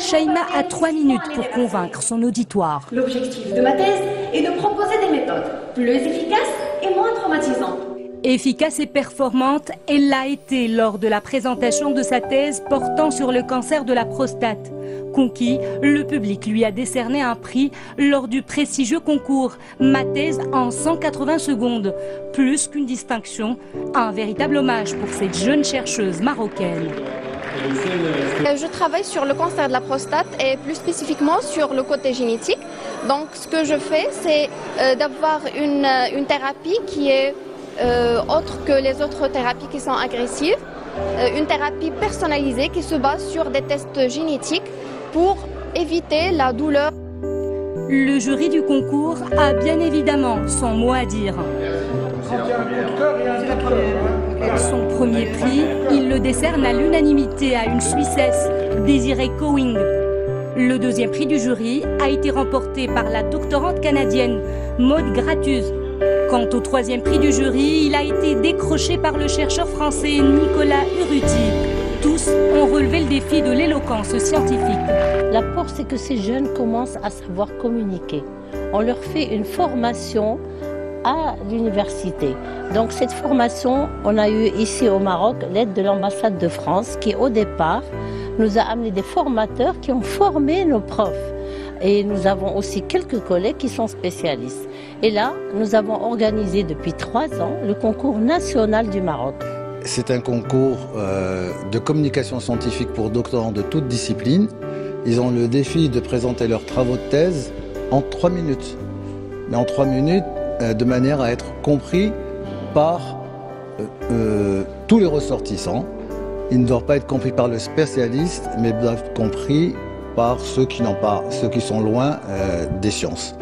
Shaima a 3 minutes pour convaincre son auditoire. L'objectif de ma thèse est de proposer des méthodes plus efficaces et moins traumatisantes. Efficace et performante, elle l'a été lors de la présentation de sa thèse portant sur le cancer de la prostate. Conquis, le public lui a décerné un prix lors du prestigieux concours Ma thèse en 180 secondes. Plus qu'une distinction, un véritable hommage pour cette jeune chercheuse marocaine. Je travaille sur le cancer de la prostate et plus spécifiquement sur le côté génétique. Donc ce que je fais, c'est d'avoir une thérapie qui est autre que les autres thérapies qui sont agressives. Une thérapie personnalisée qui se base sur des tests génétiques pour éviter la douleur. Le jury du concours a bien évidemment son mot à dire. Son premier prix, il le décerne à l'unanimité à une Suissesse, Désirée Cowing. Le deuxième prix du jury a été remporté par la doctorante canadienne Maud Gratuz. Quant au troisième prix du jury, il a été décroché par le chercheur français Nicolas Urruti. Tous ont relevé le défi de l'éloquence scientifique. L'apport, c'est que ces jeunes commencent à savoir communiquer. On leur fait une formation à l'université. Donc cette formation, on a eu ici au Maroc l'aide de l'ambassade de France qui au départ nous a amené des formateurs qui ont formé nos profs. Et nous avons aussi quelques collègues qui sont spécialistes. Et là, nous avons organisé depuis 3 ans le concours national du Maroc. C'est un concours de communication scientifique pour doctorants de toutes disciplines. Ils ont le défi de présenter leurs travaux de thèse en 3 minutes. Mais en 3 minutes, de manière à être compris par tous les ressortissants. Ils ne doivent pas être compris par le spécialiste, mais doivent être compris par ceux qui n'ont pas, ceux qui sont loin des sciences.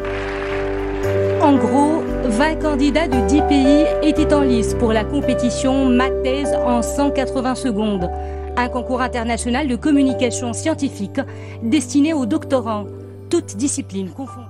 En gros, 20 candidats de 10 pays étaient en lice pour la compétition Ma thèse en 180 secondes. Un concours international de communication scientifique destiné aux doctorants, toutes disciplines confondues.